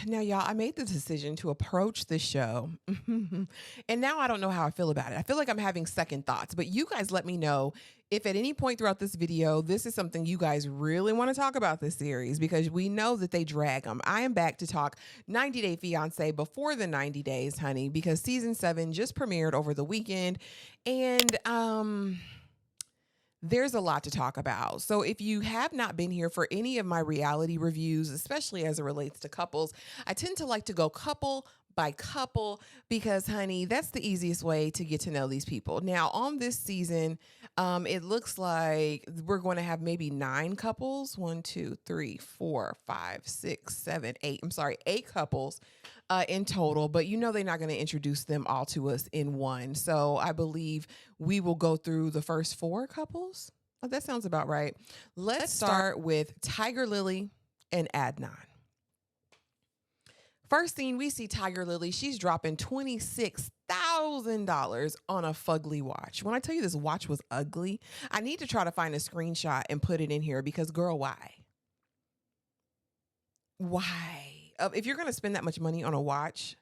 Now, y'all, I made the decision to approach the show. And now I don't know how I feel about it. I feel like I'm having second thoughts, but you guys let me know if at any point throughout this video, this is something you guys really want to talk about this series, because we know that they drag them. I am back to talk 90 Day Fiance before the 90 days, honey, because season 7 just premiered over the weekend. And, there's a lot to talk about. So if you have not been here for any of my reality reviews, especially as it relates to couples, I tend to like to go couple by couple because, honey, that's the easiest way to get to know these people. Now, on this season, it looks like we're going to have maybe 9 couples. 1, 2, 3, 4, 5, 6, 7, 8. I'm sorry, 8 couples in total, but you know they're not going to introduce them all to us in one. So I believe we will go through the first 4 couples. Oh, that sounds about right. Let's start with Tigerlily and Adnan. First scene, we see Tigerlily. She's dropping $26,000 on a fugly watch. When I tell you this watch was ugly, I need to try to find a screenshot and put it in here because, girl, why? Why? If you're going to spend that much money on a watch,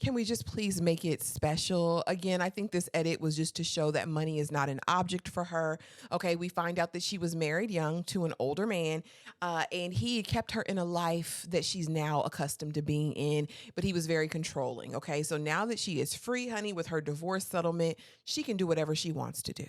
can we just please make it special? Again, I think this edit was just to show that money is not an object for her. Okay, we find out that she was married young to an older man, and he kept her in a life that she's now accustomed to being in, but he was very controlling. Okay, so now that she is free, honey, with her divorce settlement, she can do whatever she wants to do.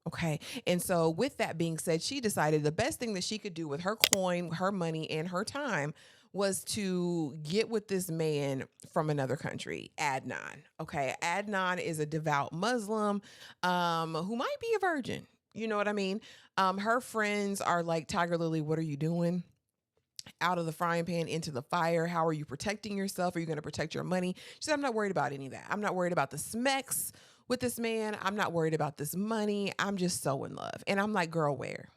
Okay. And so with that being said, she decided the best thing that she could do with her coin, her money, and her time was to get with this man from another country, Adnan. Okay. Adnan is a devout Muslim who might be a virgin. You know what I mean? Her friends are like, Tigerlily, what are you doing? Out of the frying pan into the fire. How are you protecting yourself? Are you going to protect your money? She said, I'm not worried about any of that. I'm not worried about the smecks with this man. I'm not worried about this money. I'm just so in love. And I'm like, girl, where?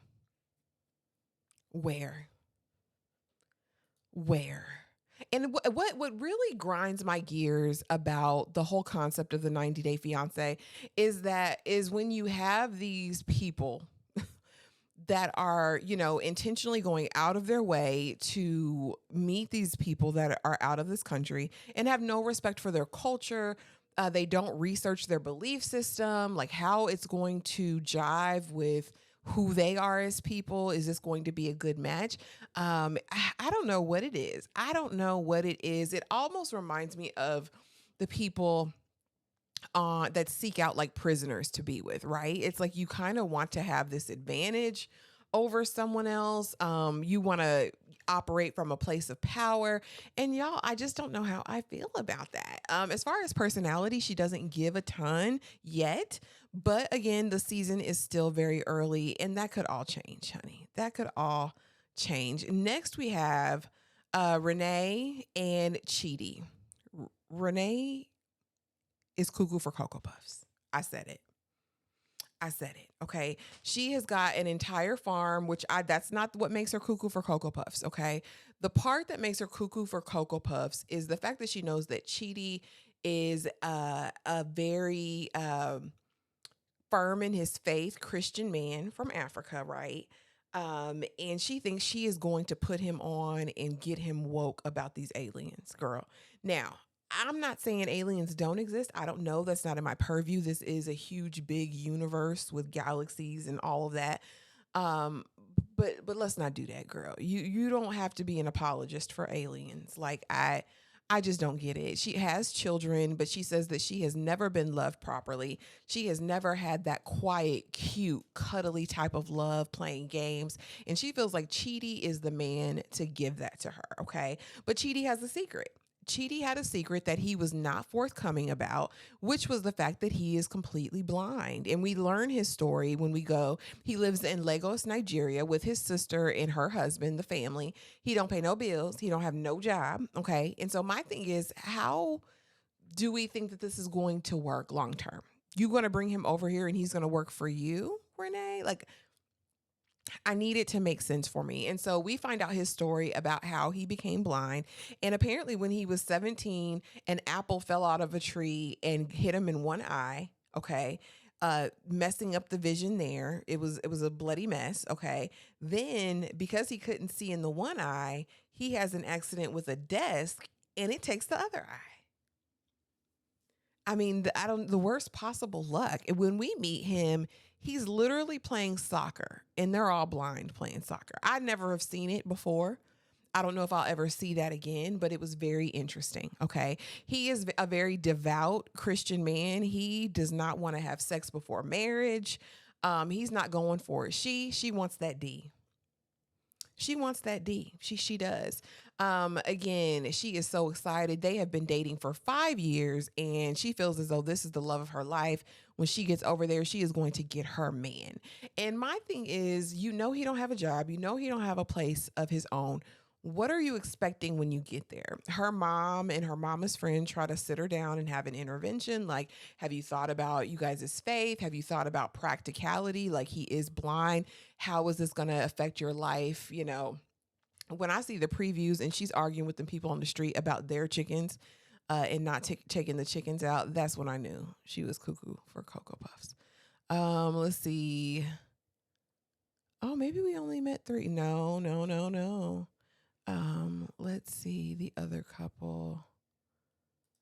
And what really grinds my gears about the whole concept of the 90 Day Fiance is when you have these people that are, you know, intentionally going out of their way to meet these people that are out of this country and have no respect for their culture. They don't research their belief system, like how it's going to jive with who they are as people. Is this going to be a good match? I don't know what it is. It almost reminds me of the people that seek out like prisoners to be with, right? It's like you kind of want to have this advantage over someone else. You want to operate from a place of power. And y'all, I just don't know how I feel about that. As far as personality, she doesn't give a ton yet. But again, the season is still very early and that could all change, honey. That could all change. Next, we have Renee and Chidi. Renee is cuckoo for Cocoa Puffs. I said it. Okay. She has got an entire farm, that's not what makes her cuckoo for Cocoa Puffs. Okay. The part that makes her cuckoo for Cocoa Puffs is the fact that she knows that Chidi is a very firm in his faith Christian man from Africa, right? And she thinks she is going to put him on and get him woke about these aliens, girl. Now, I'm not saying aliens don't exist. I don't know. That's not in my purview. This is a huge, big universe with galaxies and all of that. But let's not do that, girl. You don't have to be an apologist for aliens. Like I just don't get it. She has children, but she says that she has never been loved properly. She has never had that quiet, cute, cuddly type of love playing games. And she feels like Chidi is the man to give that to her. Okay. But Chidi has a secret. Chidi had a secret that he was not forthcoming about, which was the fact that he is completely blind. And we learn his story when we go. He lives in Lagos, Nigeria with his sister and her husband, the family. He don't pay no bills. He don't have no job. Okay. And so my thing is, how do we think that this is going to work long term? You going to bring him over here and he's going to work for you, Renee? Like, I need it to make sense for me. And so we find out his story about how he became blind. And apparently when he was 17, an apple fell out of a tree and hit him in one eye. Okay. Messing up the vision there. It was a bloody mess. Okay. Then because he couldn't see in the one eye, he has an accident with a desk and it takes the other eye. I mean, the worst possible luck. And when we meet him, he's literally playing soccer, and they're all blind playing soccer. I never have seen it before. I don't know if I'll ever see that again, but it was very interesting. Okay. He is a very devout Christian man. He does not want to have sex before marriage. He's not going for it. She wants that D. She wants that D. She does. Again, she is so excited. They have been dating for 5 years, and she feels as though this is the love of her life. When she gets over there, she is going to get her man. And my thing is, he don't have a job. He don't have a place of his own. What are you expecting when you get there? Her mom and her mama's friend try to sit her down and have an intervention. Like, have you thought about you guys' faith? Have you thought about practicality? Like, he is blind. How is this going to affect your life? When I see the previews and she's arguing with the people on the street about their chickens and not taking the chickens out, that's when I knew she was cuckoo for Cocoa Puffs. Let's see. Oh, maybe we only met 3. No. Let's see the other couple.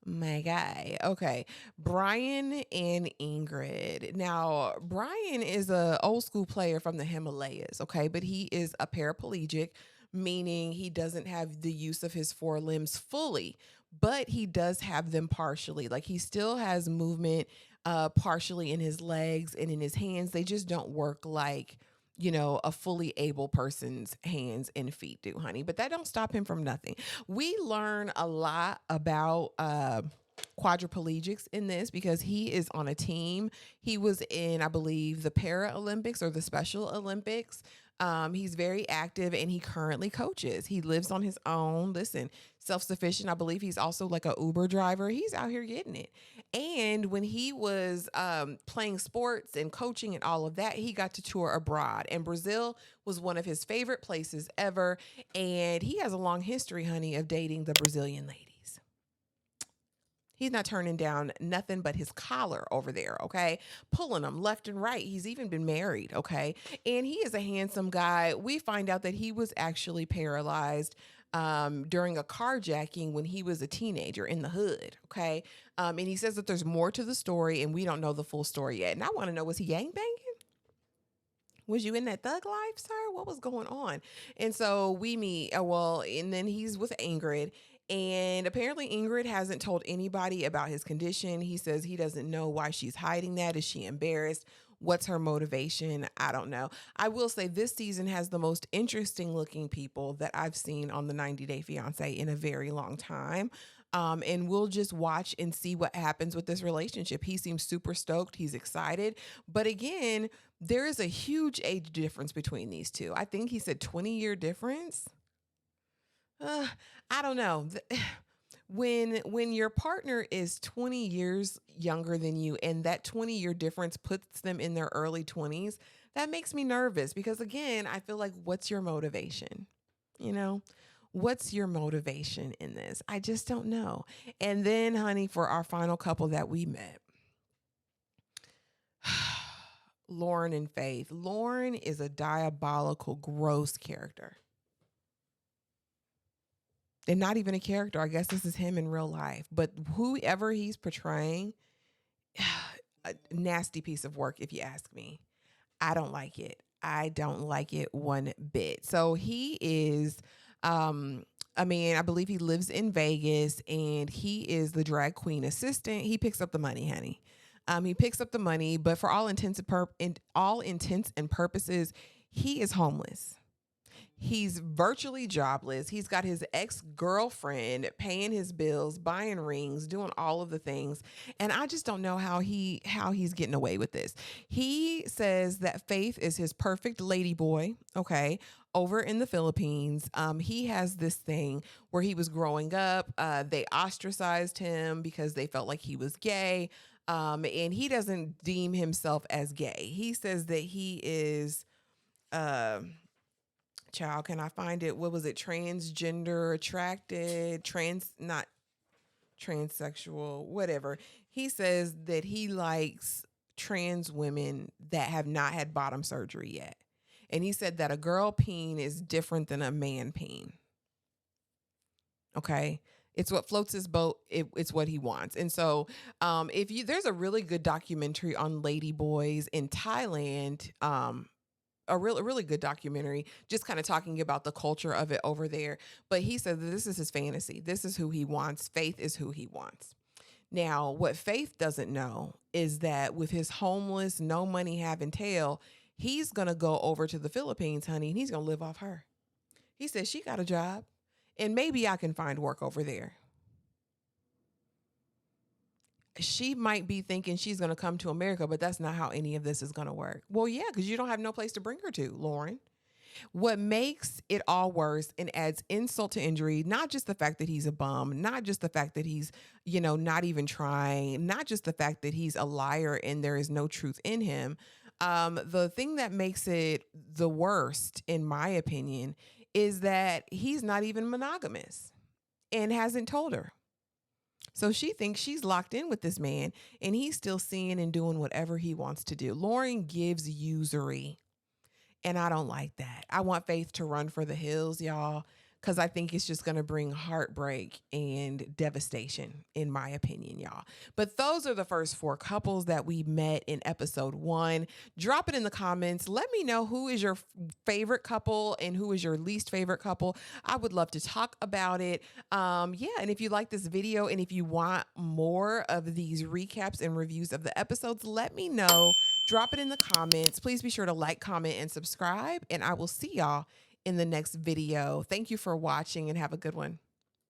My guy. Okay. Brian and Ingrid. Now, Brian is a old school player from the Himalayas. Okay. But he is a paraplegic, meaning he doesn't have the use of his 4 limbs fully, but he does have them partially. Like, he still has movement, partially in his legs and in his hands. They just don't work like, a fully able person's hands and feet do, honey. But that don't stop him from nothing. We learn a lot about quadriplegics in this because he is on a team. He was in, I believe, the Paralympics or the Special Olympics. He's very active and he currently coaches. He lives on his own. Listen, self-sufficient. I believe he's also like a Uber driver. He's out here getting it. And when he was playing sports and coaching and all of that, he got to tour abroad. And Brazil was one of his favorite places ever. And he has a long history, honey, of dating the Brazilian ladies. He's not turning down nothing but his collar over there, okay? Pulling them left and right. He's even been married, okay? And he is a handsome guy. We find out that he was actually paralyzed during a carjacking when he was a teenager in the hood, okay? And he says that there's more to the story, and we don't know the full story yet. And I want to know, was he gangbanging? Was you in that thug life, sir? What was going on? And so we meet, and then he's with Ingrid. And apparently Ingrid hasn't told anybody about his condition. He says he doesn't know why she's hiding that. Is she embarrassed? What's her motivation? I don't know. I will say this season has the most interesting looking people that I've seen on the 90 Day Fiancé in a very long time. And we'll just watch and see what happens with this relationship. He seems super stoked. He's excited. But again, there is a huge age difference between these two. I think he said 20-year difference. I don't know. When your partner is 20 years younger than you and that 20-year difference puts them in their early 20s, that makes me nervous because, again, I feel like, what's your motivation? What's your motivation in this? I just don't know. And then, honey, for our final couple that we met, Loren and Faith. Loren is a diabolical, gross character. And not even a character. I guess this is him in real life. But whoever he's portraying, a nasty piece of work, if you ask me. I don't like it. I don't like it one bit. So he is, I believe he lives in Vegas and he is the drag queen assistant. He picks up the money, honey. He picks up the money, but for all intents and purposes, he is homeless. He's virtually jobless. He's got his ex-girlfriend paying his bills, buying rings, doing all of the things. And I just don't know how he's getting away with this. He says that Faith is his perfect lady boy, okay, over in the Philippines. He has this thing where he was growing up. They ostracized him because they felt like he was gay. And he doesn't deem himself as gay. He says that he is... child, can I find it? What was it? Transgender attracted, not transsexual, whatever. He says that he likes trans women that have not had bottom surgery yet. And he said that a girl peen is different than a man peen. Okay. It's what floats his boat. It's what he wants. And so, there's a really good documentary on lady boys in Thailand. A really good documentary, just kind of talking about the culture of it over there. But he said that this is his fantasy. This is who he wants. Faith is who he wants. Now, what Faith doesn't know is that with his homeless, no money having tail, he's going to go over to the Philippines, honey, and he's going to live off her. He says she got a job and maybe I can find work over there. She might be thinking she's going to come to America, but that's not how any of this is going to work. Well, yeah, because you don't have no place to bring her to, Loren. What makes it all worse and adds insult to injury, not just the fact that he's a bum, not just the fact that he's, not even trying, not just the fact that he's a liar and there is no truth in him. The thing that makes it the worst, in my opinion, is that he's not even monogamous and hasn't told her. So she thinks she's locked in with this man and he's still seeing and doing whatever he wants to do. Loren gives usury. And I don't like that. I want Faith to run for the hills, y'all, because I think it's just going to bring heartbreak and devastation, in my opinion, y'all. But those are the first 4 couples that we met in episode 1. Drop it in the comments. Let me know who is your favorite couple and who is your least favorite couple. I would love to talk about it. And if you like this video and if you want more of these recaps and reviews of the episodes, let me know. Drop it in the comments. Please be sure to like, comment, and subscribe. And I will see y'all in the next video. Thank you for watching and have a good one.